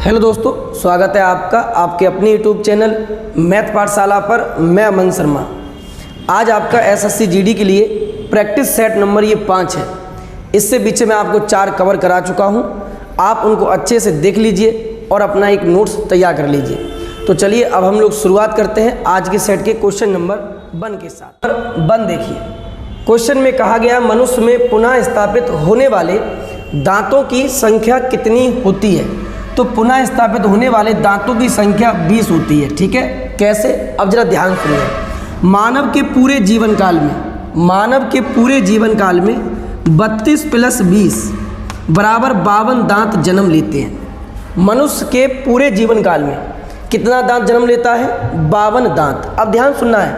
Hello दोस्तों, स्वागत है आपका आपके अपने यूट्यूब चैनल मैथ पाठशाला पर। मैं अमन शर्मा। आज आपका एसएससी जीडी के लिए प्रैक्टिस सेट नंबर ये 5 है। इससे पीछे मैं आपको 4 कवर करा चुका हूँ। आप उनको अच्छे से देख लीजिए और अपना एक नोट्स तैयार कर लीजिए। तो चलिए अब हम लोग शुरुआत करते हैं आज के सेट के क्वेश्चन नंबर 1 के साथ। 1 देखिए, क्वेश्चन में कहा गया मनुष्य में पुनः स्थापित होने वाले दांतों की संख्या कितनी होती है। तो पुनः स्थापित होने वाले दांतों की संख्या 20 होती है। ठीक है, कैसे? अब जरा ध्यान सुनिए। मानव के पूरे जीवन काल में 32 + 20 बराबर 52 दांत जन्म लेते हैं। मनुष्य के पूरे जीवन काल में कितना दांत जन्म लेता है? 52 दांत। अब ध्यान सुनना है,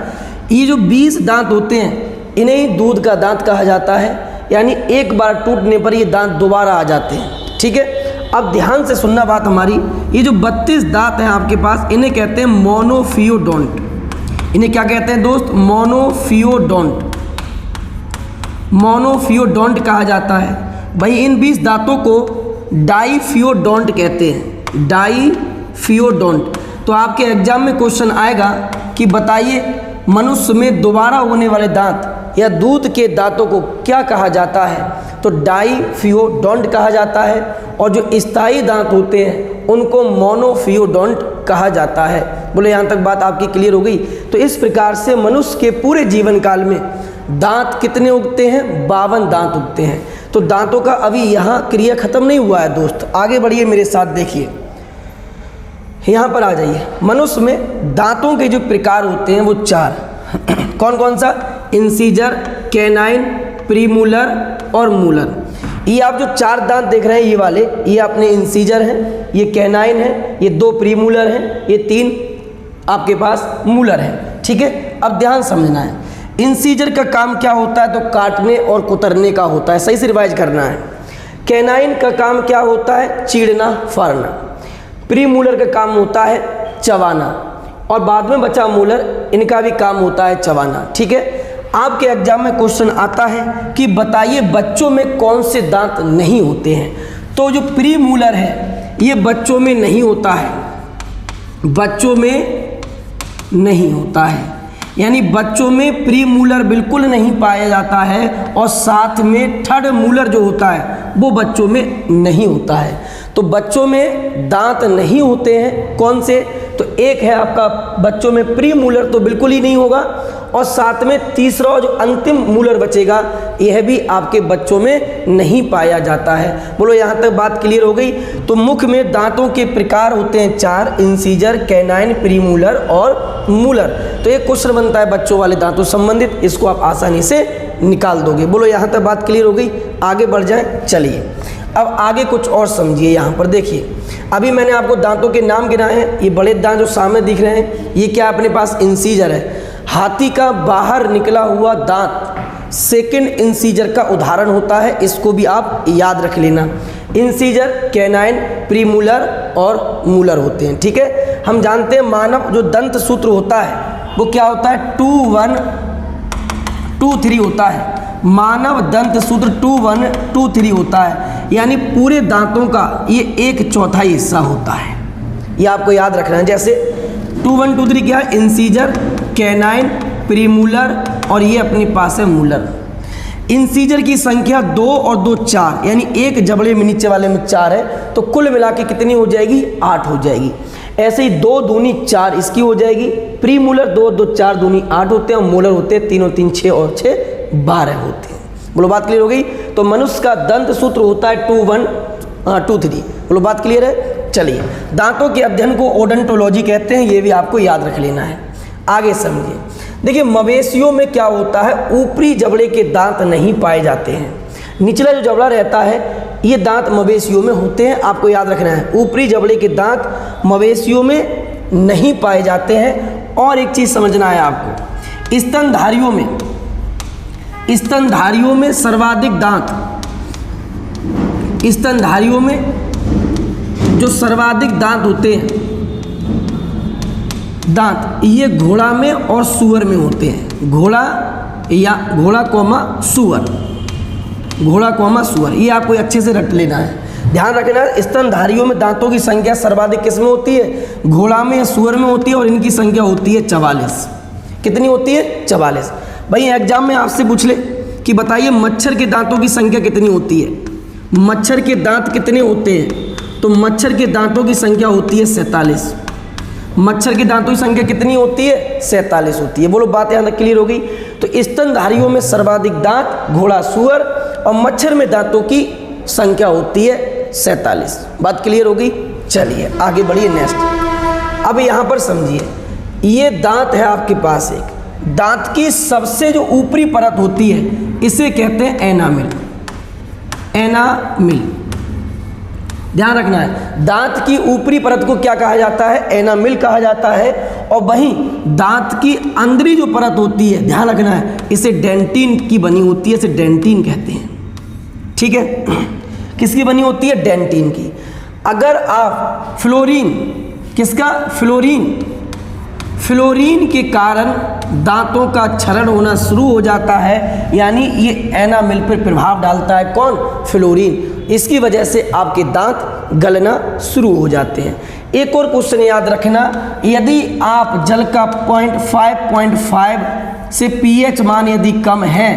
ये जो 20 दांत होते हैं इन्हें ही दूध का दांत कहा जाता है, यानी एक बार टूटने पर ये दांत दोबारा आ जाते हैं। ठीक है, अब ध्यान से सुनना बात हमारी। ये जो 32 दांत हैं आपके पास, इन्हें कहते हैं मोनोफियोडोंट। इन्हें क्या कहते हैं दोस्त? मोनोफियोडोंट कहा जाता है। भाई इन 20 दांतों को डाईफियोडोंट कहते हैं। डाईफियोडोंट। तो आपके एग्जाम में क्वेश्चन आएगा कि बताइए मनुष्य में दोबारा होने वाले दांत या दूध के दांतों को क्या कहा जाता है? तो डाईफियोडोंट कहा जाता है, और जो स्थायी दांत होते हैं उनको मोनोफियोडोंट कहा जाता है। बोले यहाँ तक बात आपकी क्लियर हो गई? तो इस प्रकार से मनुष्य के पूरे जीवन काल में दांत कितने उगते हैं? 52 दांत उगते हैं। तो दांतों का अभी यहाँ क्रिया खत्म नहीं हुआ है दोस्त, आगे बढ़िए मेरे साथ। देखिए यहाँ पर आ जाइए। मनुष्य में दांतों के जो प्रकार होते हैं वो 4 कौन कौन सा? इंसीजर, कैनाइन, प्रीमूलर और मूलर। ये आप जो 4 दांत देख रहे हैं ये वाले, ये अपने इंसीजर हैं, ये कैनाइन है, ये 2 प्रीमूलर हैं, ये 3 आपके पास मूलर हैं। ठीक है, अब ध्यान समझना है। इंसीजर का काम क्या होता है? तो काटने और कुतरने का होता है, सही से रिवाइज करना है। कैनाइन का काम क्या होता है? चीरना, फाड़ना। प्रीमूलर का काम होता है चबाना, और बाद में बचा मूलर, इनका भी काम होता है चबाना। ठीक है, आपके एग्जाम में क्वेश्चन आता है कि बताइए बच्चों में कौन से दांत नहीं होते हैं। तो जो प्रीमूलर है ये बच्चों में नहीं होता है, बच्चों में नहीं होता है, यानी बच्चों में प्रीमूलर बिल्कुल नहीं पाया जाता है, और साथ में थर्ड मूलर जो होता है वो बच्चों में नहीं होता है। तो बच्चों में दांत नहीं होते हैं कौन से? तो एक है आपका बच्चों में प्रीमूलर, तो बिल्कुल ही नहीं होगा, और साथ में तीसरा जो अंतिम मूलर बचेगा यह भी आपके बच्चों में नहीं पाया जाता है। बोलो यहाँ तक बात क्लियर हो गई? तो मुख में दांतों के प्रकार होते हैं 4, इंसीजर, कैनाइन, प्रीमूलर और मूलर। तो एक क्वेश्चन बनता है बच्चों वाले दांतों संबंधित, इसको आप आसानी से निकाल दोगे। बोलो यहाँ तक बात क्लियर हो गई? आगे बढ़ जाए। चलिए अब आगे कुछ और समझिए। यहाँ पर देखिए, अभी मैंने आपको दांतों के नाम गिनाए हैं। ये बड़े दांत जो सामने दिख रहे हैं ये क्या अपने पास? इंसीजर है। हाथी का बाहर निकला हुआ दांत सेकंड इंसीजर का उदाहरण होता है, इसको भी आप याद रख लेना। इंसीजर, कैनाइन, प्रीमूलर और मूलर होते हैं। ठीक है, हम जानते हैं मानव जो दंत सूत्र होता है वो क्या होता है? 2, 1, 2, 3 होता है। मानव दंत सूत्र 2, 1, 2, 3 होता है, यानी पूरे दांतों का ये 1/4 हिस्सा होता है। ये आपको याद रखना है। जैसे 2, 1, 2, 3 क्या है? इंसीजर, कैनाइन, प्रीमूलर और ये अपने पास है मूलर। इंसीजर की संख्या 2 और 2 4, यानी एक जबड़े में नीचे वाले में 4 है, तो कुल मिला के कितनी हो जाएगी? 8 हो जाएगी। ऐसे ही 2 दूनी 4 इसकी हो जाएगी। प्रीमूलर 2, 2, 4 दूनी 8 होते हैं, और मूलर होते हैं 3 और 3 6 और 6 12 होते हैं। बोलो बात क्लियर हो गई? तो मनुष्य का दंत सूत्र होता है 2, 1, 2, 3। बोलो बात क्लियर है? चलिए, दांतों के अध्ययन को ओडोंटोलॉजी कहते हैं, ये भी आपको याद रख लेना है। आगे समझिए। देखिए मवेशियों में क्या होता है? ऊपरी जबड़े के दांत नहीं पाए जाते हैं। निचला जो जबड़ा रहता है ये दांत मवेशियों में होते हैं, आपको याद रखना है। ऊपरी जबड़े के दांत मवेशियों में नहीं पाए जाते हैं। और एक चीज़ समझना है आपको, स्तनधारियों में सर्वाधिक दांत, स्तनधारियों में जो सर्वाधिक दांत होते हैं दांत, ये घोड़ा में और सूअर में होते हैं। घोड़ा कॉमा सूअर, ये आपको अच्छे से रट लेना है। ध्यान रखना, स्तनधारियों में दांतों की संख्या सर्वाधिक किस में होती है? घोड़ा में या सूअर में होती है, और इनकी संख्या होती है 44। कितनी होती है? 44। भाई एग्जाम में आपसे पूछ ले कि बताइए मच्छर के दांतों की संख्या कितनी होती है? मच्छर के दांत कितने होते हैं? तो मच्छर के दांतों की संख्या होती है 47। मच्छर के दांतों की संख्या कितनी होती है? 47 होती है। बोलो बात यहाँ तक क्लियर हो गई? तो स्तनधारियों में सर्वाधिक दांत घोड़ा सूअर, और मच्छर में दांतों की संख्या होती है 47। बात क्लियर हो गई? चलिए आगे बढ़िए नेक्स्ट। अब यहाँ पर समझिए, ये दांत है आपके पास, एक दांत की सबसे जो ऊपरी परत होती है इसे कहते हैं एनामिल। एनामिल, ध्यान रखना है, दांत की ऊपरी परत को क्या कहा जाता है? एनामिल कहा जाता है। और वहीं दांत की अंदरी जो परत होती है, ध्यान रखना है, इसे डेंटिन की बनी होती है, इसे डेंटिन कहते हैं। ठीक है, किसकी बनी होती है? डेंटिन की। अगर आप फ्लोरीन, किसका? फ्लोरीन के कारण दांतों का क्षरण होना शुरू हो जाता है, यानी ये एनामिल पर प्रभाव डालता है। कौन? फ्लोरीन। इसकी वजह से आपके दांत गलना शुरू हो जाते हैं। एक और क्वेश्चन याद रखना, यदि आप जल का 0.5 से pH मान यदि कम है,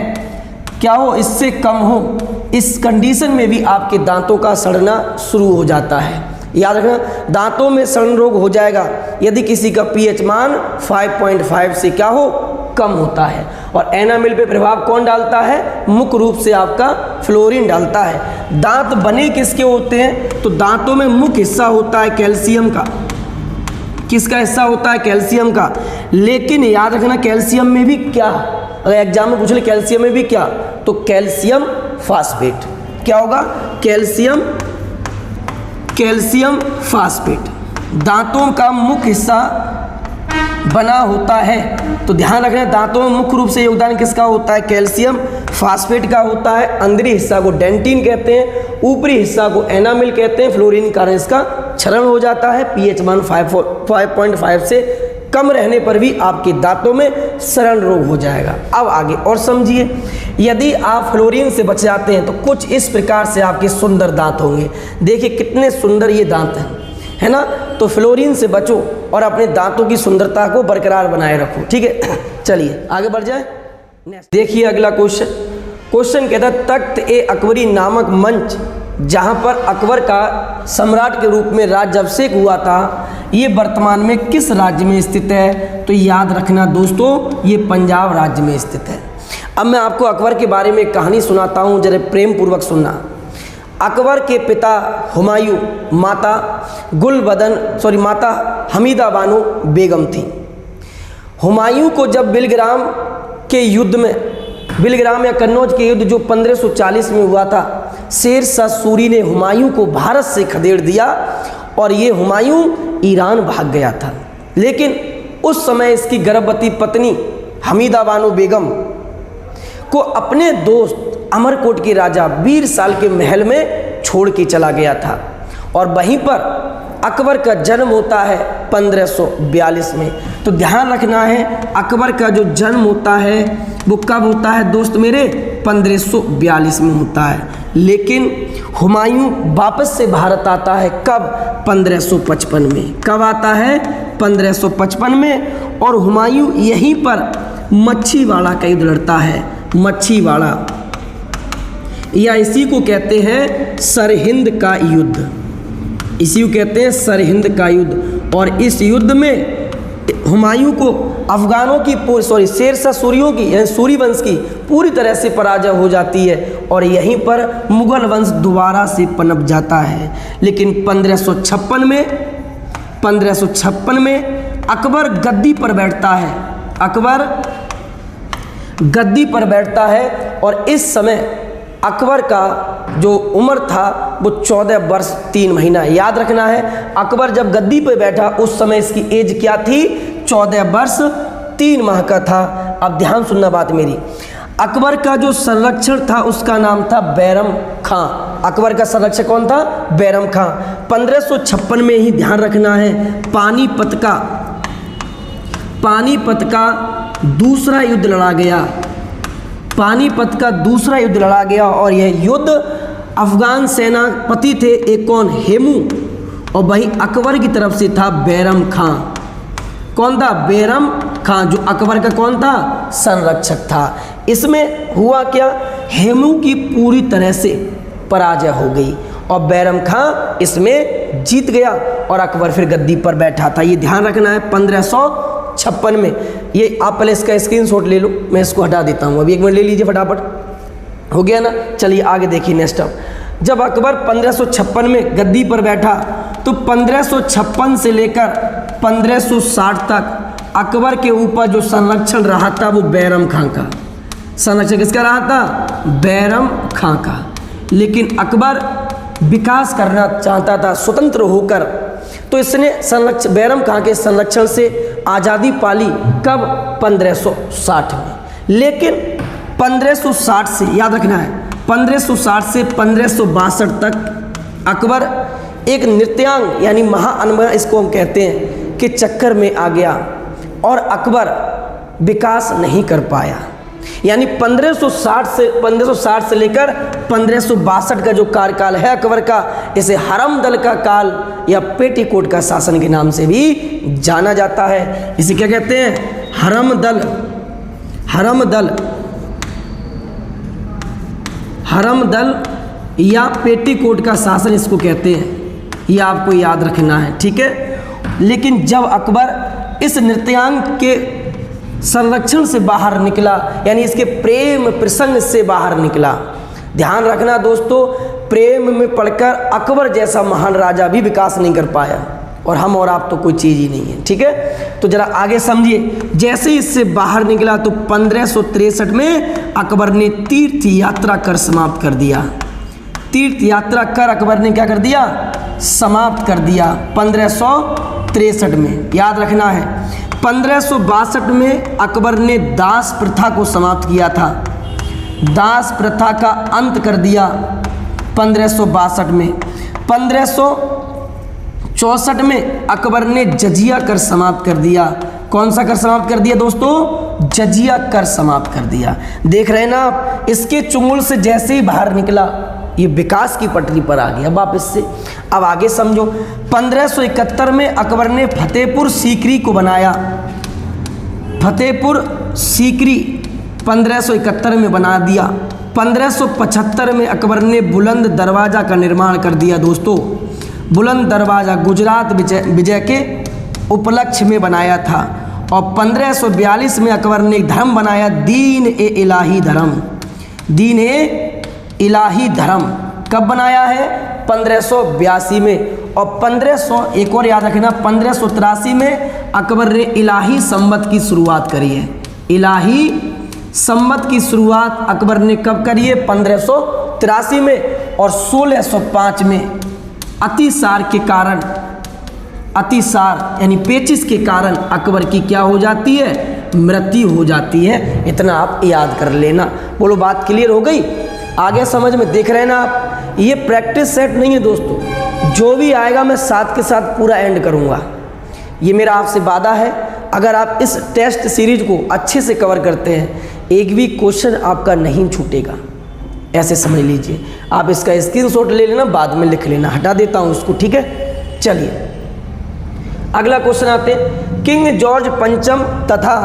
क्या हो? इससे कम हो, इस कंडीशन में भी आपके दांतों का सड़ना शुरू हो जाता है। याद रखना, दांतों में सड़न रोग हो जाएगा यदि किसी का pH मान 5.5 से क्या हो? कम होता है। और एनामिल पे प्रभाव कौन डालता है? मुख्य रूप से आपका फ्लोरीन डालता है। दांत बने किसके होते हैं? तो दांतों में मुख्य हिस्सा होता है कैल्शियम का। किसका हिस्सा होता है? कैल्शियम का। लेकिन याद रखना, कैल्शियम में भी क्या? अगर एग्जाम में पूछ ले कैल्शियम में भी क्या, तो कैल्शियम फास्फेट। क्या होगा? कैल्शियम फास्फेट दांतों का मुख्य हिस्सा बना होता है। तो ध्यान रखना, दांतों में मुख्य रूप से योगदान किसका होता है? कैल्शियम फास्फेट का होता है। अंदरी हिस्सा को डेंटिन कहते हैं, ऊपरी हिस्सा को एनामिल कहते हैं। फ्लोरीन के कारण इसका क्षरण हो जाता है। pH मान 5.5 से कम रहने पर भी आपके दांतों में सड़न रोग हो जाएगा। अब आगे और समझिए, यदि आप फ्लोरीन से बच जाते हैं तो कुछ इस प्रकार से आपके सुंदर दांत होंगे। देखिए कितने सुंदर ये दांत हैं, है ना? तो फ्लोरीन से बचो और अपने दांतों की सुंदरता को बरकरार बनाए रखो। ठीक है, चलिए आगे बढ़ जाए। देखिए अगला क्वेश्चन कहता है, तख्त ए अकबरी नामक मंच जहां पर अकबर का सम्राट के रूप में राज्याभिषेक हुआ था, ये वर्तमान में किस राज्य में स्थित है? तो याद रखना दोस्तों, ये पंजाब राज्य में स्थित है। अब मैं आपको अकबर के बारे में एक कहानी सुनाता हूँ, जरा प्रेम पूर्वक सुनना। अकबर के पिता हुमायूं, माता हमीदा बानो बेगम थी। हुमायूं को जब बिलग्राम के युद्ध में, बिलग्राम या कन्नौज के युद्ध जो 1540 में हुआ था, शेर शाह सूरी ने हुमायूं को भारत से खदेड़ दिया और ये हुमायूं ईरान भाग गया था। लेकिन उस समय इसकी गर्भवती पत्नी हमीदा बानो बेगम को अपने दोस्त अमरकोट के राजा वीर साल के महल में छोड़ के चला गया था, और वहीं पर अकबर का जन्म होता है 1542 में। तो ध्यान रखना है, अकबर का जो जन्म होता है वो कब होता है दोस्त मेरे? 1542 में होता है। लेकिन हुमायूं वापस से भारत आता है कब? 1555 में। कब आता है? 1555 में। और हुमायूं यहीं पर मच्छीवाड़ा का युद्ध लड़ता है। मच्छीवाड़ा, या इसी को कहते हैं सरहिंद का युद्ध। इसी को कहते हैं सरहिंद का युद्ध। और इस युद्ध में हुमायूं को अफगानों की शेर शाह सूरियों की, यानी सूरी वंश की पूरी तरह से पराजय हो जाती है, और यहीं पर मुगल वंश दोबारा से पनप जाता है। लेकिन 1556 में अकबर गद्दी पर बैठता है। अकबर गद्दी पर बैठता है, और इस समय अकबर का जो उम्र था वो 14 वर्ष 3 महीना। याद रखना है, अकबर जब गद्दी पर बैठा उस समय इसकी एज क्या थी? 14 वर्ष 3 माह का था। अब ध्यान सुनना बात मेरी। अकबर का जो संरक्षण था उसका नाम था बैरम खां। अकबर का संरक्षक कौन था? बैरम खां। 1556 में ही ध्यान रखना है, पानीपत का दूसरा युद्ध लड़ा गया। पानीपत का दूसरा युद्ध लड़ा गया, और यह युद्ध अफगान सेनापति थे एक कौन, हेमू, और वही अकबर की तरफ से था बैरम खां। कौन था, बैरम खां, जो अकबर का कौन था, संरक्षक था। इसमें हुआ क्या, हेमू की पूरी तरह से पराजय हो गई और बैरम खां इसमें जीत गया और अकबर फिर गद्दी पर बैठा था। ये ध्यान रखना है 1556 में। ये आप पहले इसका स्क्रीनशॉट ले लो, मैं इसको हटा देता हूँ अभी, 1 मिनट ले लीजिए फटाफट, हो गया ना। चलिए आगे देखिए नेक्स्ट। अब जब अकबर 1556 में गद्दी पर बैठा तो 1556 से लेकर 1560 तक अकबर के ऊपर जो संरक्षण रहा था वो बैरम खां का। संरक्षण किसका रहा था, बैरम खां का। लेकिन अकबर विकास करना चाहता था स्वतंत्र होकर, तो इसने बैरम खां के संरक्षण से आज़ादी पाली। कब, 1560 में। लेकिन 1560 से, याद रखना है, 1560 से 1562 तक अकबर एक नृत्यांग यानी महाअनबन इसको हम कहते हैं कि चक्कर में आ गया और अकबर विकास नहीं कर पाया। यानी 1560 से लेकर 1562 का जो कार्यकाल है अकबर का, इसे हरम दल का काल या पेटीकोट का शासन के नाम से भी जाना जाता है। इसे क्या कहते हैं, हरम दल, हरम दल, हरम दल या पेटीकोट का शासन इसको कहते हैं। ये आपको याद रखना है, ठीक है। लेकिन जब अकबर इस नृत्यांग के संरक्षण से बाहर निकला, यानी इसके प्रेम प्रसंग से बाहर निकला, ध्यान रखना दोस्तों, प्रेम में पड़कर अकबर जैसा महान राजा भी विकास नहीं कर पाया, और हम और आप तो कोई चीज़ ही नहीं है, ठीक है। तो जरा आगे समझिए। जैसे ही इससे बाहर निकला तो 1563 में अकबर ने तीर्थ यात्रा कर समाप्त कर दिया। तीर्थ यात्रा कर अकबर ने क्या कर दिया, समाप्त कर दिया 1563 में, याद रखना है। 1562 में अकबर ने दास प्रथा को समाप्त किया था, दास प्रथा का अंत कर दिया 1562 में। 1564 में अकबर ने जजिया कर समाप्त कर दिया। कौन सा कर समाप्त कर दिया दोस्तों, जजिया कर समाप्त कर दिया। देख रहे हैं ना आप, इसके चुंगल से जैसे ही बाहर निकला ये विकास की पटरी पर आ गया वापस से। अब आगे समझो। 1571 में अकबर ने फतेहपुर सीकरी को बनाया। फतेहपुर सीकरी 1571 में बना दिया। 1575 में अकबर ने बुलंद दरवाज़ा का निर्माण कर दिया दोस्तों। बुलंद दरवाज़ा गुजरात विजय के उपलक्ष्य में बनाया था। और 1542 में अकबर ने एक धर्म बनाया, दीन ए इलाही धर्म। दीन ए इलाही धर्म कब बनाया है, 1582 में। और 1500 एक और याद रखना, 1583 में अकबर ने इलाही संवत की शुरुआत करी है। इलाही संवत की शुरुआत अकबर ने कब करी है, 1583 में। और 1605 में अतिसार के कारण, अतिसार यानी पेचिश के कारण अकबर की क्या हो जाती है, मृत्यु हो जाती है। इतना आप याद कर लेना। बोलो बात क्लियर हो गई, आगे समझ में देख रहे हैं ना आप। ये प्रैक्टिस सेट नहीं है दोस्तों, जो भी आएगा मैं साथ के साथ पूरा एंड करूँगा, ये मेरा आपसे वादा है। अगर आप इस टेस्ट सीरीज को अच्छे से कवर करते हैं, एक भी क्वेश्चन आपका नहीं छूटेगा, ऐसे समझ लीजिए। आप इसका स्क्रीनशॉट ले लेना, बाद में लिख लेना, हटा देता हूँ उसको, ठीक है। चलिए अगला क्वेश्चन आते हैं। किंग जॉर्ज पंचम तथा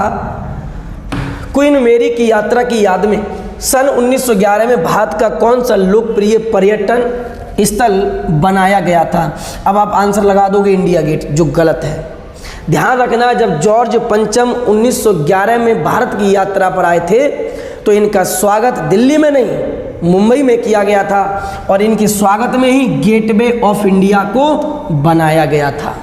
क्वीन मेरी की यात्रा की याद में सन 1911 में भारत का कौन सा लोकप्रिय पर्यटन स्थल बनाया गया था। अब आप आंसर लगा दोगे इंडिया गेट, जो गलत है। ध्यान रखना, जब जॉर्ज पंचम 1911 में भारत की यात्रा पर आए थे तो इनका स्वागत दिल्ली में नहीं मुंबई में किया गया था, और इनके स्वागत में ही गेटवे ऑफ इंडिया को बनाया गया था।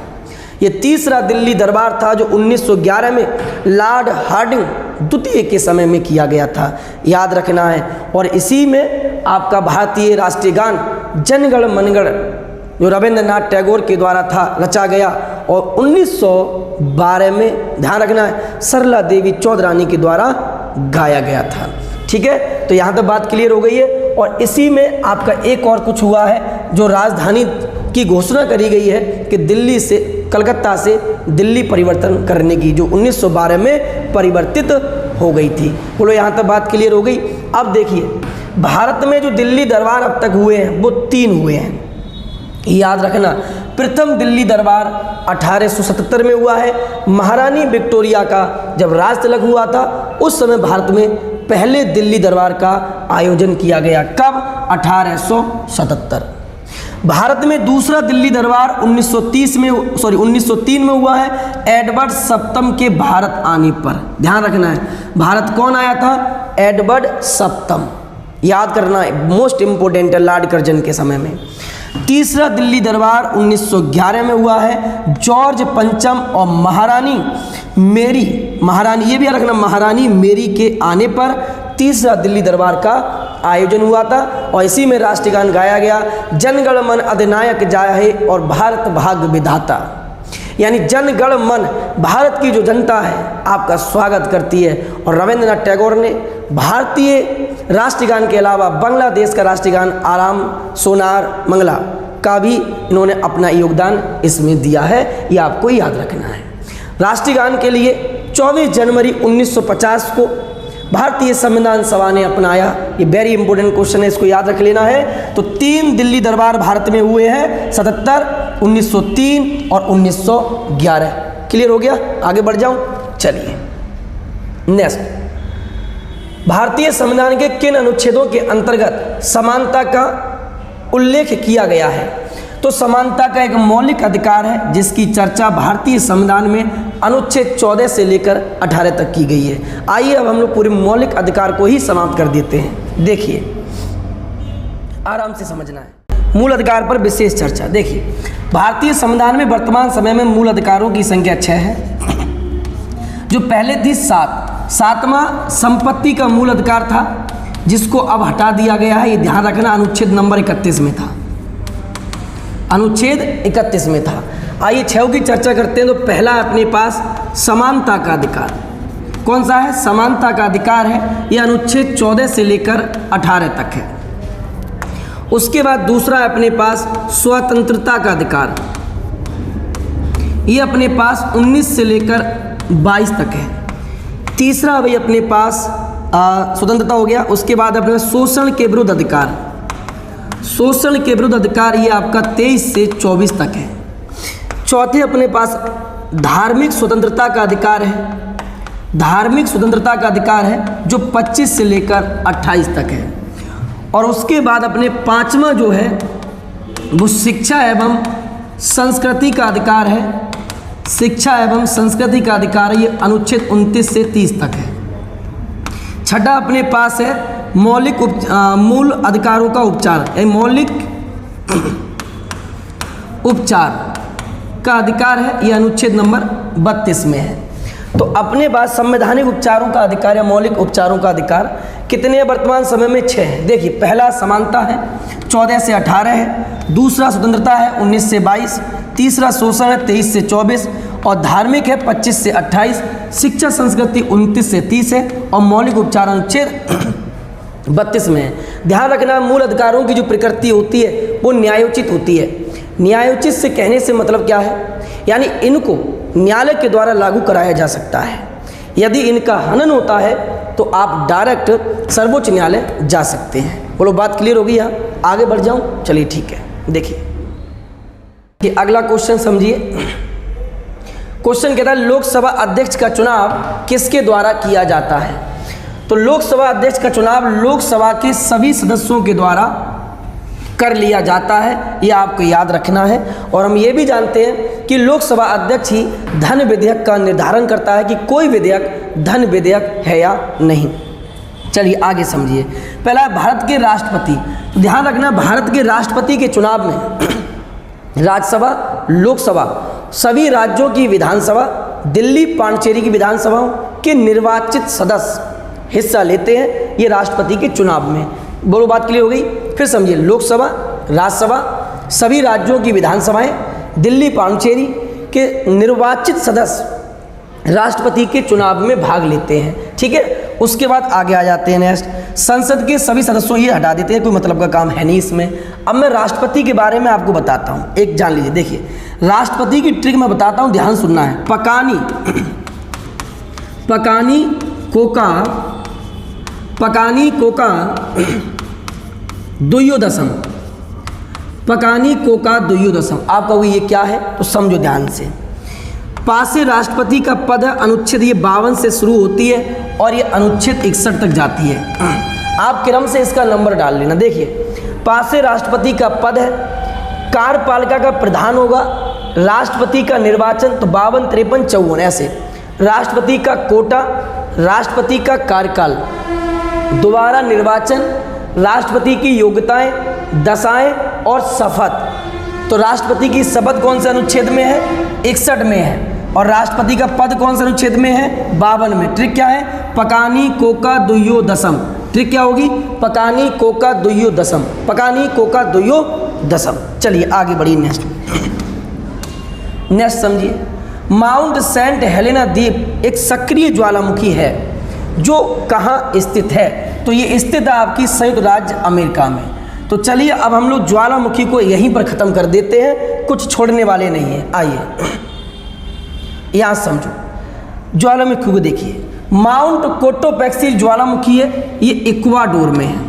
ये तीसरा दिल्ली दरबार था जो 1911 में लॉर्ड हार्डिंग द्वितीय के समय में किया गया था, याद रखना है। और इसी में आपका भारतीय राष्ट्रीय गान जनगण मनगण जो रविंद्रनाथ टैगोर के द्वारा था रचा गया, और 1912 में ध्यान रखना है सरला देवी चौधरानी के द्वारा गाया गया था, ठीक है। तो यहाँ तक बात क्लियर हो गई है। और इसी में आपका एक और कुछ हुआ है, जो राजधानी की घोषणा करी गई है कि दिल्ली से, कलकत्ता से दिल्ली परिवर्तन करने की, जो 1912 में परिवर्तित हो गई थी। बोलो यहाँ तक बात क्लियर हो गई। अब देखिए भारत में जो दिल्ली दरबार अब तक हुए हैं वो 3 हुए हैं, याद रखना। प्रथम दिल्ली दरबार 1877 में हुआ है। महारानी विक्टोरिया का जब राज तिलक हुआ था उस समय भारत में पहले दिल्ली दरबार का आयोजन किया गया। कब? 1877। भारत में दूसरा दिल्ली दरबार 1903 में हुआ है, एडवर्ड सप्तम के भारत आने पर। ध्यान रखना है, भारत कौन आया था? एडवर्ड सप्तम, याद करना है, मोस्ट इंपोर्टेंट है, लॉर्ड कर्जन के समय में। तीसरा दिल्ली दरबार 1911 में हुआ है, जॉर्ज पंचम और महारानी महारानी ये भी याद रखना, महारानी मेरी के आने पर तीसरा दिल्ली दरबार का आयोजन हुआ था। और इसी में राष्ट्रगान गाया गया, जनगण मन अधिनायक जाहे और भारत भाग्य विधाता। यानी जनगण मन, भारत की जो जनता है आपका स्वागत करती है। और रविंद्रनाथ टैगोर ने भारतीय राष्ट्रगान के अलावा बांग्लादेश का राष्ट्रगान आराम सोनार मंगला का भी इन्होंने अपना योगदान इसमें दिया है, ये आपको याद रखना है। राष्ट्रगान के लिए 24 जनवरी 1950 को भारतीय संविधान सभा ने अपनाया। ये वेरी इंपॉर्टेंट क्वेश्चन है, इसको याद रख लेना है। तो 3 दिल्ली दरबार भारत में हुए हैं, 77, 1903 और 1911। क्लियर हो गया? आगे बढ़ जाऊं, चलिए नेक्स्ट। भारतीय संविधान के किन अनुच्छेदों के अंतर्गत समानता का उल्लेख किया गया है? तो समानता का एक मौलिक अधिकार है जिसकी चर्चा भारतीय संविधान में अनुच्छेद 14 से लेकर 18 तक की गई है। आइए अब हम लोग पूरे मौलिक अधिकार को ही समाप्त कर देते हैं। देखिए, आराम से समझना है। मूल अधिकार पर विशेष चर्चा। देखिए, भारतीय संविधान में वर्तमान समय में मूल अधिकारों की संख्या 6 है। जो पहले थी 7वां संपत्ति का मूल अधिकार था, जिसको अब हटा दिया गया है। ये ध्यान रखना, अनुच्छेद नंबर 31 में था, अनुच्छेद 31 में था। आइए 6 की चर्चा करते हैं। तो पहला अपने पास समानता का अधिकार। कौन सा है? समानता का अधिकार है, यह अनुच्छेद 14 से लेकर 18 तक है। उसके बाद दूसरा अपने पास स्वतंत्रता का अधिकार, यह अपने पास 19 से लेकर 22 तक है। तीसरा भाई अपने पास स्वतंत्रता हो गया। उसके बाद अपने शोषण के विरुद्ध अधिकार, शोषण के विरुद्ध अधिकार ये आपका 23 से 24 तक है। चौथे अपने पास धार्मिक स्वतंत्रता का अधिकार है। धार्मिक स्वतंत्रता का अधिकार है जो 25 से लेकर 28 तक है। और उसके बाद अपने 5वां जो है वो शिक्षा एवं संस्कृति का अधिकार है। शिक्षा एवं संस्कृति का अधिकार ये अनुच्छेद 29 से 30 तक है। छठा अपने पास है मौलिक मूल अधिकारों का उपचार, मौलिक उपचार का अधिकार है, यह अनुच्छेद नंबर 32 में है। तो अपने पास संवैधानिक उपचारों का अधिकार या मौलिक उपचारों का अधिकार कितने वर्तमान समय में? 6 है। देखिए, पहला समानता है 14 से 18 है। दूसरा स्वतंत्रता है 19 से 22। तीसरा शोषण है 23 से 24 और धार्मिक है 25 से 28। शिक्षा संस्कृति 29 से 30 है और मौलिक उपचार अनुच्छेद 32 में है। ध्यान रखना, मूल अधिकारों की जो प्रकृति होती है वो न्यायोचित होती है। न्यायोचित से कहने से मतलब क्या है? यानी इनको न्यायालय के द्वारा लागू कराया जा सकता है। यदि इनका हनन होता है तो आप डायरेक्ट सर्वोच्च न्यायालय जा सकते हैं। बोलो, बात क्लियर होगी? यहाँ आगे बढ़ जाऊँ, चलिए ठीक है। देखिए अगला क्वेश्चन समझिए। क्वेश्चन कहता है लोकसभा अध्यक्ष का चुनाव किसके द्वारा किया जाता है? तो लोकसभा अध्यक्ष का चुनाव लोकसभा के सभी सदस्यों के द्वारा कर लिया जाता है, यह आपको याद रखना है। और हम ये भी जानते हैं कि लोकसभा अध्यक्ष ही धन विधेयक का निर्धारण करता है कि कोई विधेयक धन विधेयक है या नहीं। चलिए आगे समझिए। पहला भारत के राष्ट्रपति। तो ध्यान रखना, भारत के राष्ट्रपति के चुनाव में राज्यसभा, लोकसभा, सभी राज्यों की विधानसभा, दिल्ली पांडिचेरी की विधानसभाओं के निर्वाचित सदस्य हिस्सा लेते हैं ये राष्ट्रपति के चुनाव में। बोलो, बात क्लियर हो गई? फिर समझिए, लोकसभा, राज्यसभा, सभी राज्यों की विधानसभाएं, दिल्ली पांडिचेरी के निर्वाचित सदस्य राष्ट्रपति के चुनाव में भाग लेते हैं। ठीक है, उसके बाद आगे आ जाते हैं नेक्स्ट, संसद के सभी सदस्यों ये हटा देते हैं, कोई मतलब का काम है नहीं इसमें। अब मैं राष्ट्रपति के बारे में आपको बताता हूँ, एक जान लीजिए। देखिए, राष्ट्रपति की ट्रिक मैं बताता हूँ, ध्यान सुनना है। पकानी कोका द्वयोदशम, पकानी कोका द्वयोदशम। आप कहोगे ये क्या है, तो समझो ध्यान से। पास से राष्ट्रपति का पद है, अनुच्छेद ये 52 से शुरू होती है और ये अनुच्छेद 61 तक जाती है। आप क्रम से इसका नंबर डाल लेना। देखिए, पास से राष्ट्रपति का पद है, कार्यपालिका का प्रधान होगा, राष्ट्रपति का निर्वाचन तो 52, 53, 54 ऐसे, राष्ट्रपति का कोटा, राष्ट्रपति का कार्यकाल, दोबारा निर्वाचन, राष्ट्रपति की योग्यताएं, दशाएं और शपथ। तो राष्ट्रपति की शपथ कौन से अनुच्छेद में है, 61 में है, और राष्ट्रपति का पद कौन से अनुच्छेद में है, 52 में। ट्रिक क्या है, पकानी कोका द्वयोदशम। ट्रिक क्या होगी, पकानी कोका द्वयोदशम, पकानी कोका द्वयोदशम। चलिए आगे बढ़िए, नेक्स्ट समझिए। माउंट सेंट हेलेना द्वीप एक सक्रिय ज्वालामुखी है जो कहाँ स्थित है, तो ये स्थित है आपकी संयुक्त राज्य अमेरिका में। तो चलिए अब हम लोग ज्वालामुखी को यहीं पर ख़त्म कर देते हैं, कुछ छोड़ने वाले नहीं हैं। आइए यहाँ समझो, ज्वालामुखी को देखिए, माउंट कोटोपैक्सी ज्वालामुखी है, ये इक्वाडोर में है।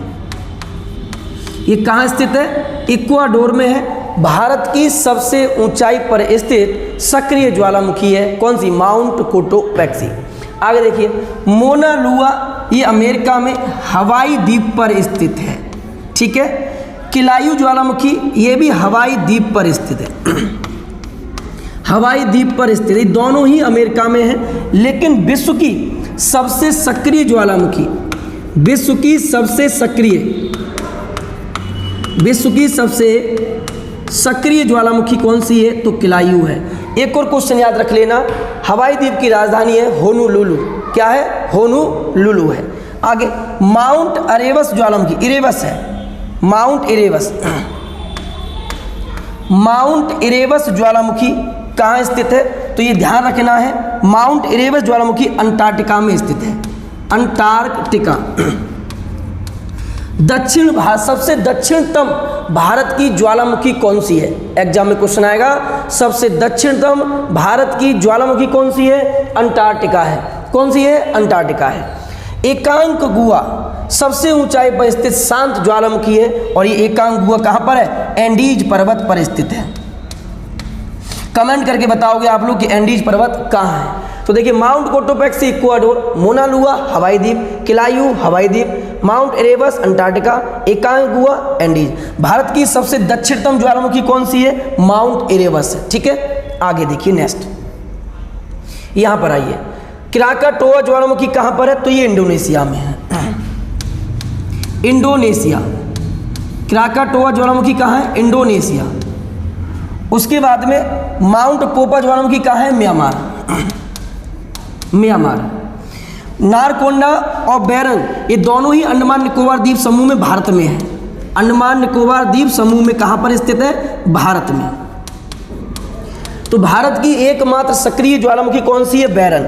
ये कहाँ स्थित है, इक्वाडोर में है। भारत की सबसे ऊंचाई पर स्थित सक्रिय ज्वालामुखी है, कौन सी, माउंट कोटोपैक्सी। आगे देखिए, मोना लुआ, ये अमेरिका में हवाई द्वीप पर स्थित है, ठीक है। किलायू ज्वालामुखी, ये भी हवाई द्वीप पर स्थित है, हवाई द्वीप पर स्थित है, दोनों ही अमेरिका में है। लेकिन विश्व की सबसे सक्रिय ज्वालामुखी, विश्व की सबसे सक्रिय ज्वालामुखी कौन सी है, तो किलायू है। एक और क्वेश्चन याद रख लेना, हवाई द्वीप की राजधानी है होनोलुलु। क्या है, होनोलुलु है। आगे माउंट एरेबस ज्वालामुखी, इरेबस है, माउंट एरेबस, माउंट एरेबस ज्वालामुखी कहाँ स्थित है, तो ये ध्यान रखना है, माउंट एरेबस ज्वालामुखी अंटार्कटिका में स्थित है, अंटार्कटिका। दक्षिण भारत, सबसे दक्षिणतम भारत की ज्वालामुखी कौन सी है, एग्जाम में क्वेश्चन आएगा, सबसे दक्षिणतम भारत की ज्वालामुखी कौन सी है, अंटार्कटिका है। कौन सी है, अंटार्कटिका है। एकांक गुआ सबसे ऊंचाई पर स्थित शांत ज्वालामुखी है, और ये एकांक गुआ कहाँ पर है, एंडीज पर्वत पर स्थित है। कमेंट करके बताओगे आप लोग कि एंडीज पर्वत कहाँ है। तो देखिए, माउंट कोटोपैक्सी इक्वाडोर, मोना लुआ हवाई द्वीप, किलायू हवाई द्वीप, माउंट एरेबस अंटार्कटिका, एकांक गुआ एंडीज। भारत की सबसे दक्षिणतम ज्वालामुखी कौन सी है, माउंट एरेबस है, ठीक है। आगे देखिए नेक्स्ट, यहाँ पर आइए, क्राकाटोआ ज्वालामुखी कहाँ पर है, तो ये इंडोनेशिया में है, इंडोनेशिया। क्राकाटोआ ज्वालामुखी कहाँ है, इंडोनेशिया। उसके बाद में माउंट पोपा ज्वालामुखी कहाँ है, म्यांमार, म्यांमार। नारकोंडा और बैरंग ये दोनों ही अंडमान निकोबार द्वीप समूह में भारत में है, अंडमान निकोबार द्वीप समूह में कहाँ पर स्थित है, भारत में। तो भारत की एकमात्र सक्रिय ज्वालामुखी कौन सी है, बैरन।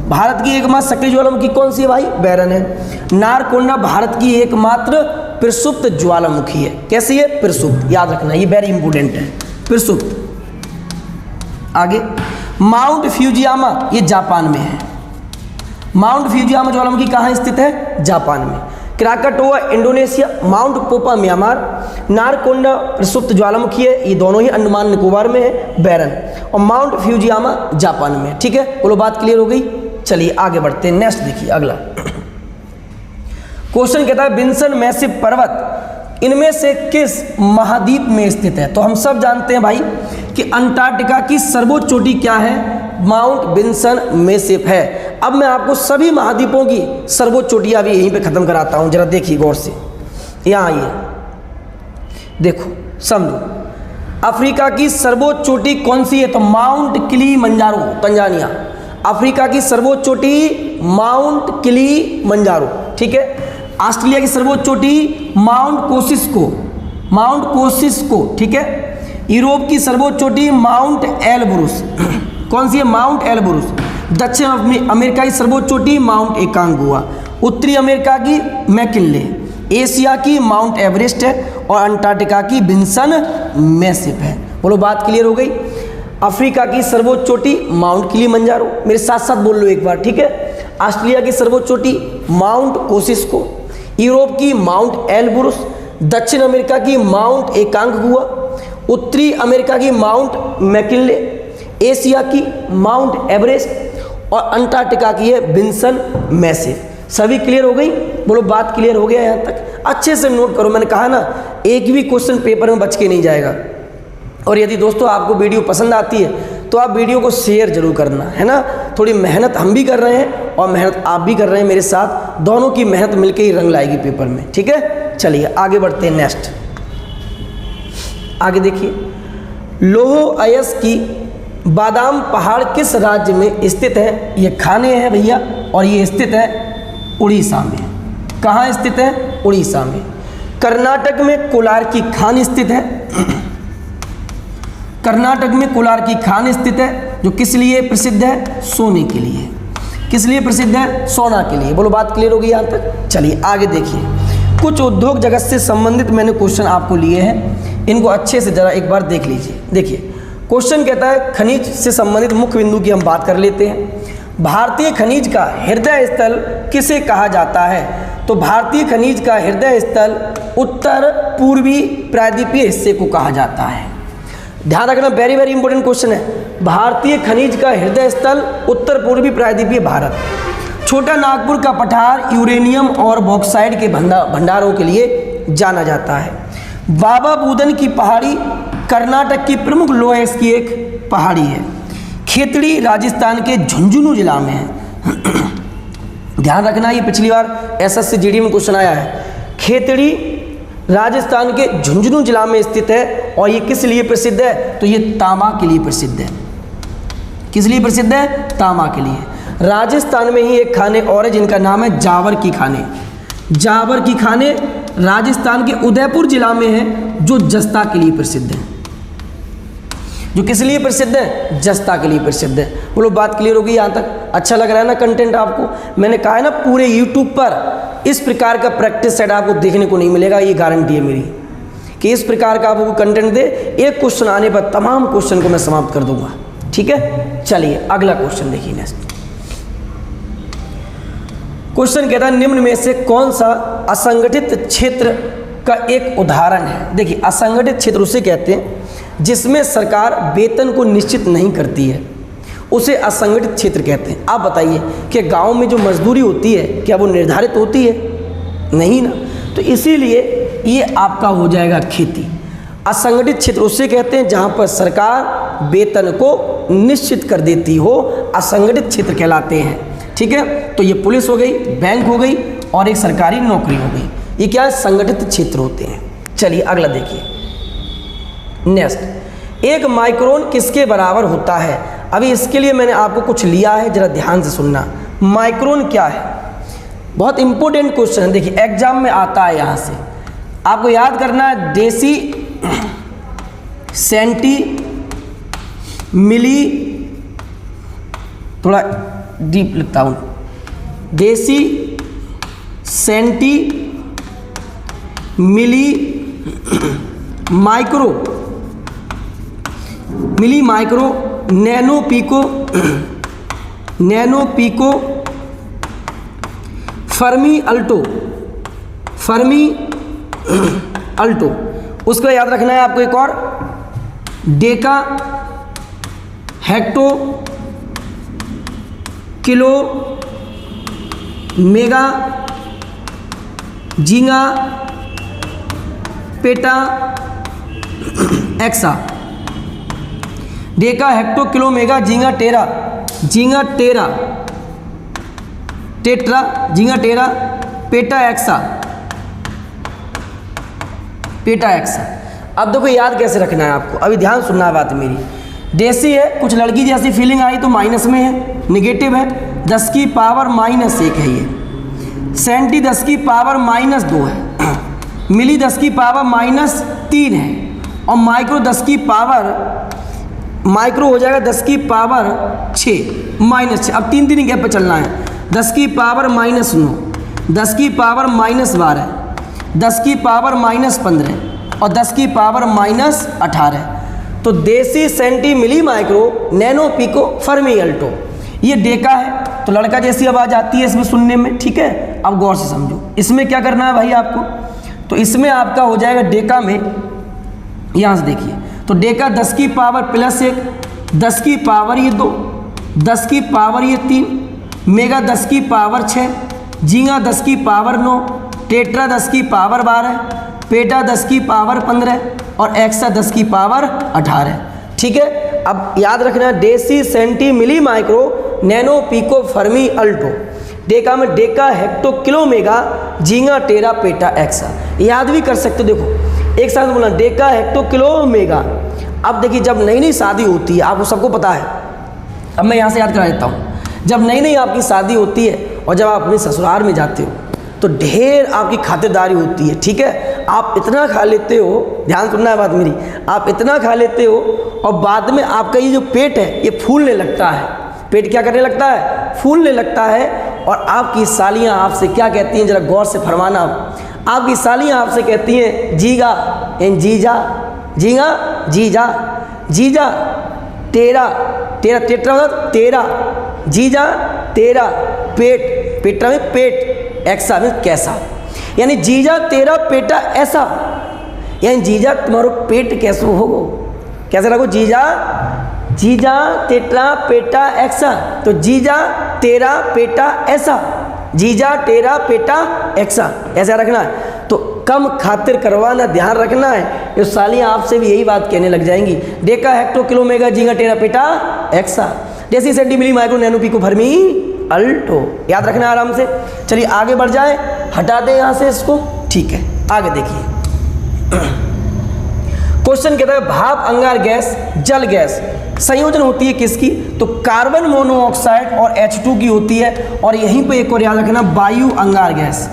भारत की एकमात्र सक्रिय ज्वालामुखी कौन सी है भाई, बैरन है। नारकोंडा भारत की एकमात्र प्रसुप्त ज्वालामुखी है, कैसी है, प्रसुप्त, याद रखना ये वेरी इंपॉर्टेंट है, प्रसुप्त। आगे माउंट फ्यूजियामा ये जापान में है, माउंट फ्यूजियामा ज्वालामुखी कहाँ स्थित है, जापान में। Krakatoa Indonesia, Mount Popa Myanmar, Narcondam प्रसुप्त ज्वालामुखी है, ये दोनों ही अंडमान निकोबार में है, बैरन, और माउंट फ्यूजियामा जापान में, ठीक है। बोलो बात क्लियर हो गई। चलिए आगे बढ़ते हैं, नेक्स्ट देखिए अगला क्वेश्चन कहता है विंसन मैसिव पर्वत इनमें से किस महाद्वीप में स्थित है। तो हम सब जानते हैं भाई कि अंटार्कटिका की सर्वोच्च चोटी क्या है, माउंट विंसन मैसिव है। अब मैं आपको सभी महाद्वीपों की सर्वोच्च चोटियां भी यहीं पे खत्म कराता हूं, जरा देखिए गौर से। यहाँ आइए, देखो समझो, अफ्रीका की सर्वोच्च चोटी कौन सी है, तो माउंट किलिमंजारो, तंजानिया। अफ्रीका की सर्वोच्च चोटी माउंट किलिमंजारो, ठीक है। ऑस्ट्रेलिया की सर्वोच्च चोटी माउंट कोसिस्को, माउंट कोसिस्को, ठीक है। यूरोप की सर्वोच्च चोटी माउंट एलब्रुस, कौन सी है, माउंट एलब्रुस। दक्षिण अमेरिका की सर्वोच्च चोटी माउंट एकांगुआ। उत्तरी अमेरिका की मैकिनले, एशिया की माउंट एवरेस्ट है, और अंटार्कटिका की विंसन मैसिव है। बोलो बात क्लियर हो गई। अफ्रीका की सर्वोच्च चोटी माउंट किलिमंजारो, मेरे साथ साथ बोल लो एक बार, ठीक है। ऑस्ट्रेलिया की सर्वोच्च चोटी माउंट कोसिस्को, यूरोप की माउंट एलब्रुस, दक्षिण अमेरिका की माउंट एकांकगुआ, उत्तरी अमेरिका की माउंट मैकिनले, एशिया की माउंट एवरेस्ट और अंटार्कटिका की है विंसन मैसिव। सभी क्लियर हो गई? बोलो बात क्लियर हो गया यहाँ तक? अच्छे से नोट करो, मैंने कहा ना एक भी क्वेश्चन पेपर में बच के नहीं जाएगा। और यदि दोस्तों आपको वीडियो पसंद आती है तो आप वीडियो को शेयर जरूर करना, है ना। थोड़ी मेहनत हम भी कर रहे हैं और मेहनत आप भी कर रहे हैं मेरे साथ, दोनों की मेहनत मिलकर ही रंग लाएगी पेपर में, ठीक है। चलिए आगे बढ़ते हैं। नेक्स्ट आगे देखिए, लोह अयस्क की बादाम पहाड़ किस राज्य में स्थित है? ये खाने हैं भैया, और ये स्थित है उड़ीसा में। कहाँ स्थित है? उड़ीसा में। कर्नाटक में कोलार की खान स्थित है। कर्नाटक में कोलार की खान स्थित है, जो किस लिए प्रसिद्ध है? सोने के लिए। किस लिए प्रसिद्ध है? सोना के लिए। बोलो बात क्लियर होगी यहाँ तक? चलिए आगे देखिए, कुछ उद्योग जगत से संबंधित मैंने क्वेश्चन आपको लिए हैं, इनको अच्छे से जरा एक बार देख लीजिए। देखिए क्वेश्चन कहता है खनिज से संबंधित मुख्य बिंदु की हम बात कर लेते हैं। भारतीय खनिज का हृदय स्थल किसे कहा जाता है? तो भारतीय खनिज का हृदय स्थल उत्तर पूर्वी प्रायद्वीपीय हिस्से को कहा जाता है। ध्यान रखना, वेरी वेरी इंपॉर्टेंट क्वेश्चन है। भारतीय खनिज का हृदय स्थल उत्तर पूर्वी प्रायद्वीपीय भारत। छोटा नागपुर का पठार यूरेनियम और बॉक्साइड के भंडारों के लिए जाना जाता है। बाबा बूदन की पहाड़ी कर्नाटक की प्रमुख लोह अयस्क की एक पहाड़ी है। खेतड़ी राजस्थान के झुंझुनू जिला में है। ध्यान रखना, ये पिछली बार एसएससी जीडी में क्वेश्चन आया है। खेतड़ी राजस्थान के झुंझुनू जिला में स्थित है और ये किस लिए प्रसिद्ध है? तो ये तांबा के लिए प्रसिद्ध है। किस लिए प्रसिद्ध है? तांबा के लिए। राजस्थान में ही एक खाने और है जिनका नाम है जावर की खाने। जावर की खाने राजस्थान के उदयपुर जिला में है, जो जस्ता के लिए प्रसिद्ध है। जो किस लिए प्रसिद्ध है? जस्ता के लिए प्रसिद्ध है। बोलो बात क्लियर होगी यहाँ तक? अच्छा लग रहा है ना कंटेंट आपको? मैंने कहा है ना पूरे यूट्यूब पर इस प्रकार का प्रैक्टिस सेट आपको देखने को नहीं मिलेगा, ये गारंटी है मेरी कि इस प्रकार का आपको कंटेंट दे, एक क्वेश्चन आने पर तमाम क्वेश्चन को मैं समाप्त कर दूंगा, ठीक है। चलिए अगला क्वेश्चन देखिए। नेक्स्ट क्वेश्चन कहता है निम्न में से कौन सा असंगठित क्षेत्र का एक उदाहरण है? देखिए असंगठित क्षेत्र उसे कहते हैं जिसमें सरकार वेतन को निश्चित नहीं करती है, उसे असंगठित क्षेत्र कहते हैं। आप बताइए कि गांव में जो मजदूरी होती है क्या वो निर्धारित होती है? नहीं ना, तो इसीलिए ये आपका हो जाएगा खेती। असंगठित क्षेत्र उसे कहते हैं जहां पर सरकार वेतन को निश्चित कर देती हो, असंगठित क्षेत्र कहलाते हैं, ठीक है। तो ये पुलिस हो गई, बैंक हो गई और एक सरकारी नौकरी हो गई, ये क्या संगठित क्षेत्र होते हैं। चलिए अगला देखिए। नेक्स्ट, एक माइक्रोन किसके बराबर होता है? अभी इसके लिए मैंने आपको कुछ लिया है, जरा ध्यान से सुनना। माइक्रोन क्या है? बहुत इंपॉर्टेंट क्वेश्चन है, देखिए एग्जाम में आता है। यहाँ से आपको याद करना है डेसी, सेंटी, मिली, थोड़ा डीप लिखता हूँ, deci, centi, milli, micro, milli micro, nano pico, nano pico, fermi atto, fermi atto. उसको याद रखना है आपको एक और, deca, hecto, kilo, mega, giga, peta, exa. Deca, hecto, kilo, mega, giga, tera, giga, tera, tetra, giga, tera, peta, exa, peta, exa. अब देखो याद कैसे रखना है आपको, अभी ध्यान सुनना है बात मेरी। डेसी है, कुछ लड़की जैसी फीलिंग आई तो माइनस में है, निगेटिव है, 10 की पावर -1 है ये। सेंटी 10 की पावर -2 है। मिली 10 की पावर -3 है। और माइक्रो 10 की पावर, माइक्रो हो जाएगा 10 की पावर 6 -6। अब 3 गैप पे चलना है। 10 की पावर -9, 10 की पावर -12, 10 की पावर -15 और 10 की पावर -18। तो deci, centi, milli, micro, nano, pico, fermi atto, ये डेका है। तो लड़का जैसी आवाज़ आती है इसमें सुनने में, ठीक है। अब गौर से समझो, इसमें क्या करना है भाई आपको, तो इसमें आपका हो जाएगा डेका में, यहाँ से देखिए, तो डेका 10 की पावर प्लस 1, 10 की पावर ये 2, 10 की पावर ये 3, मेगा 10 की पावर 6, झींगा 10 की पावर 9, टेट्रा 10 की पावर 12, पेटा 10 की पावर 15 और एक्सा 10 की पावर 18। ठीक है, अब याद रखना deci centi milli micro nano pico fermi alto, deca में डेका हेक्टो किलो मेगा झींगा टेरा पेटा एक्सा, याद भी कर सकते हो। देखो एक साथ बोलना डेका हेक्टो किलो मेगा। अब देखिए जब नई नई शादी होती है, आपको सबको पता है, अब मैं यहाँ से याद करा देता हूँ, जब नई नई आपकी शादी होती है और जब आप अपने ससुराल में जाते हो तो ढेर आपकी खातिरदारी होती है। ठीक है, आप इतना खा लेते हो, ध्यान सुनना है बात मेरी, आप इतना खा लेते हो और बाद में आपका ये जो पेट है ये फूलने लगता है। पेट क्या करने लगता है? फूलने लगता है। और आपकी सालियाँ आपसे क्या कहती हैं, जरा गौर से फरमाना। आपकी सालियाँ आपसे कहती हैं जीगा एन जीजा, जीगा जीजा, जीजा तेरा, तेरा टेट्रा मतलब तेरा, जीजा तेरा, पेट पेट्रा में पेट, एक्सा में कैसा, यानी जीजा तेरा पेटा ऐसा, यानी जीजा तुम्हारो पेट कैसो होगो, कैसे रखो, जीजा जीजा तेरा पेटा एक्सा, तो जीजा तेरा पेटा ऐसा, जीजा तेरा पेटा एक्सा, ऐसा रखना है। तो कम खातिर करवाना, ध्यान रखना है। ये सालियाँ आपसे भी यही बात कहने लग जाएंगी, डेका हेक्टो किलो मेगा झींगा tera peta exa, deci centi milli micro nano pico fermi alto, याद रखना आराम से। चलिए आगे बढ़ जाए, हटा दें यहाँ से इसको। ठीक है, आगे देखिए क्वेश्चन कहता है भाप अंगार गैस जल गैस संयोजन होती है किसकी? तो कार्बन मोनोऑक्साइड और H2 की होती है। और यहीं पे एक और याद रखना वायु अंगार गैस,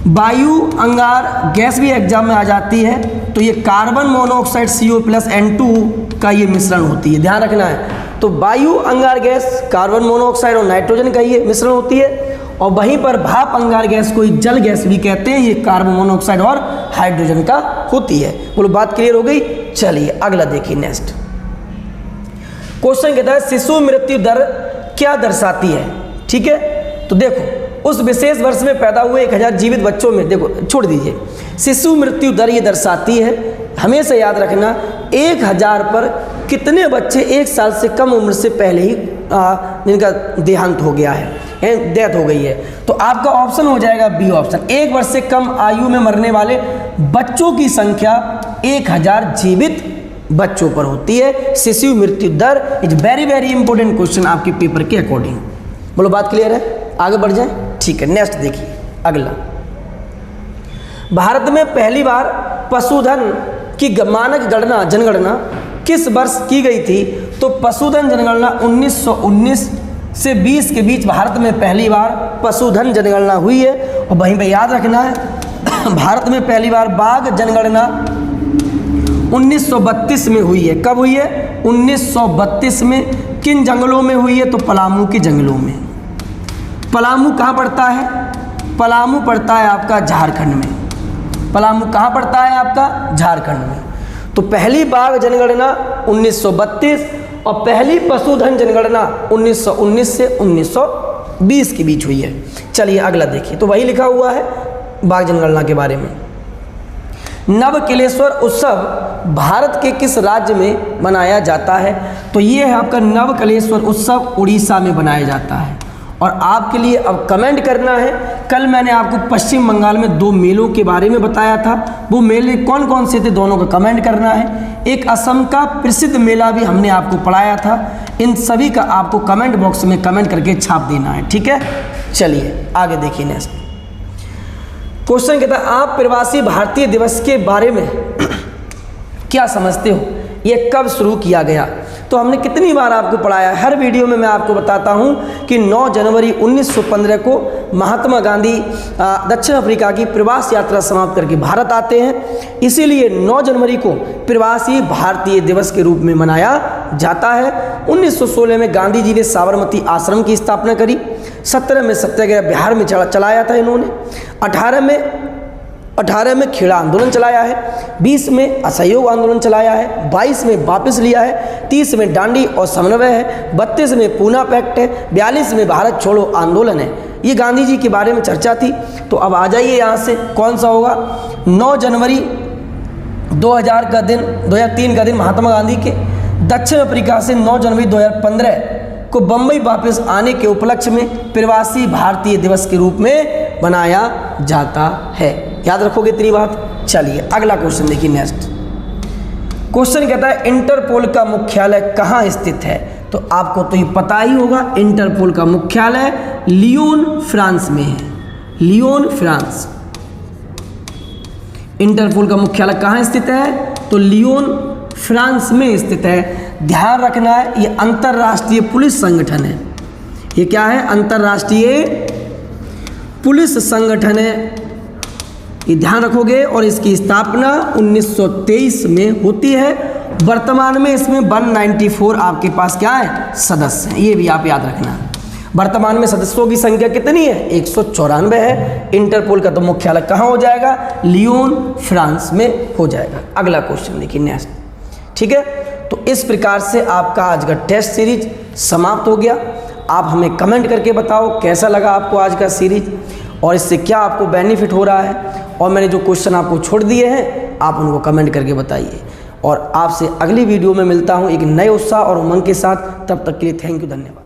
वायु अंगार गैस भी एग्जाम में आ जाती है। तो ये carbon monoxide CO plus N2 का ये मिश्रण होती है, ध्यान रखना है। तो वायु अंगार गैस कार्बन मोनोऑक्साइड और नाइट्रोजन का ये मिश्रण होती है। और वहीं पर भाप अंगार गैस को जल गैस भी कहते हैं, ये कार्बन मोनोऑक्साइड और हाइड्रोजन का होती है। बोलो बात क्लियर हो गई। चलिए अगला देखिए नेक्स्ट क्वेश्चन कहता है शिशु मृत्यु दर क्या दर्शाती है? ठीक है, तो देखो उस विशेष वर्ष में पैदा हुए 1000 जीवित बच्चों में, देखो छोड़ दीजिए, शिशु मृत्यु दर ये दर्शाती है, हमेशा याद रखना 1000 पर कितने बच्चे 1 साल से कम उम्र से पहले ही जिनका देहांत हो गया है, डेथ हो गई है। तो आपका ऑप्शन हो जाएगा बी ऑप्शन, 1 वर्ष से कम आयु में मरने वाले बच्चों की संख्या 1000 जीवित बच्चों पर होती है। शिशु मृत्यु दर is very very important question आपके पेपर के अकॉर्डिंग। बोलो बात क्लियर है, आगे बढ़ जाए। ठीक है, नेक्स्ट देखिए अगला, भारत में पहली बार पशुधन की मानक गणना जनगणना किस वर्ष की गई थी? तो पशुधन जनगणना 1919 से 20 के बीच भारत में पहली बार पशुधन जनगणना हुई है। और वहीं पे याद रखना है भारत में पहली बार बाघ जनगणना 1932 में हुई है। कब हुई है? 1932 में। किन जंगलों में हुई है? तो पलामू के जंगलों में। पलामू कहाँ पड़ता है? पलामू पड़ता है आपका झारखंड में। पलामू कहाँ पड़ता है आपका? झारखंड में। तो पहली बाघ जनगणना 1932 और पहली पशुधन जनगणना 1919 से 1920 के बीच हुई है। चलिए अगला देखिए, तो वही लिखा हुआ है बाघ जनगणना के बारे में। नवकलेश्वर उत्सव भारत के किस राज्य में मनाया जाता है? तो ये है आपका नवकलेश्वर उत्सव उड़ीसा में बनाया जाता है। और आपके लिए अब कमेंट करना है, कल मैंने आपको पश्चिम बंगाल में 2 मेलों के बारे में बताया था, वो मेले कौन कौन से थे दोनों का कमेंट करना है। एक असम का प्रसिद्ध मेला भी हमने आपको पढ़ाया था, इन सभी का आपको कमेंट बॉक्स में कमेंट करके छाप देना है। ठीक है, चलिए आगे देखिए नेक्स्ट क्वेश्चन कहता है आप प्रवासी भारतीय दिवस के बारे में क्या समझते हो? ये कब शुरू किया गया? तो हमने कितनी बार आपको पढ़ाया, हर वीडियो में मैं आपको बताता हूं कि 9 जनवरी 1915 को महात्मा गांधी दक्षिण अफ्रीका की प्रवास यात्रा समाप्त करके भारत आते हैं, इसीलिए 9 जनवरी को प्रवासी भारतीय दिवस के रूप में मनाया जाता है। 1916 में गांधी जी ने साबरमती आश्रम की स्थापना करी। 17 में सत्याग्रह बिहार में चलाया था इन्होंने। 18 में 18 में खेड़ा आंदोलन चलाया है, 20 में असहयोग आंदोलन चलाया है, 22 में वापस लिया है, 30 में डांडी और समन्वय है, 32 में पूना पैक्ट है, 42 में भारत छोड़ो आंदोलन है। ये गांधी जी के बारे में चर्चा थी। तो अब आ जाइए यहाँ से, कौन सा होगा? 9 जनवरी 2003 का दिन महात्मा गांधी के दक्षिण अफ्रीका से 9 जनवरी 2015 को बम्बई वापस आने के उपलक्ष्य में प्रवासी भारतीय दिवस के रूप में मनाया जाता है। याद रखोगे इतनी बात। चलिए अगला क्वेश्चन देखिए। नेक्स्ट क्वेश्चन कहता है इंटरपोल का मुख्यालय कहाँ स्थित है? तो आपको तो ये पता ही होगा, इंटरपोल का मुख्यालय लियोन फ्रांस में है। Lyon France. इंटरपोल का मुख्यालय कहाँ स्थित है? तो लियोन फ्रांस में स्थित है। ध्यान रखना है, ये अंतर्राष्ट्रीय पुलिस संगठन है। ये क्या है? अंतर्राष्ट्रीय पुलिस संगठन है। ये ध्यान रखोगे। और इसकी स्थापना 1923 में होती है। वर्तमान में इसमें 194 आपके पास क्या है? सदस्य हैं। ये भी आप याद रखना। वर्तमान में सदस्यों की संख्या कितनी है? 194 है। इंटरपोल का तो मुख्यालय कहाँ हो जाएगा? लियोन फ्रांस में हो जाएगा। अगला क्वेश्चन देखिए नेक्स्ट। ठीक है, तो इस प्रकार से आपका आज का टेस्ट सीरीज समाप्त हो गया। आप हमें कमेंट करके बताओ कैसा लगा आपको आज का सीरीज और इससे क्या आपको बेनिफिट हो रहा है। और मैंने जो क्वेश्चन आपको छोड़ दिए हैं आप उनको कमेंट करके बताइए। और आपसे अगली वीडियो में मिलता हूँ एक नए उत्साह और उमंग के साथ। तब तक के लिए थैंक यू, धन्यवाद।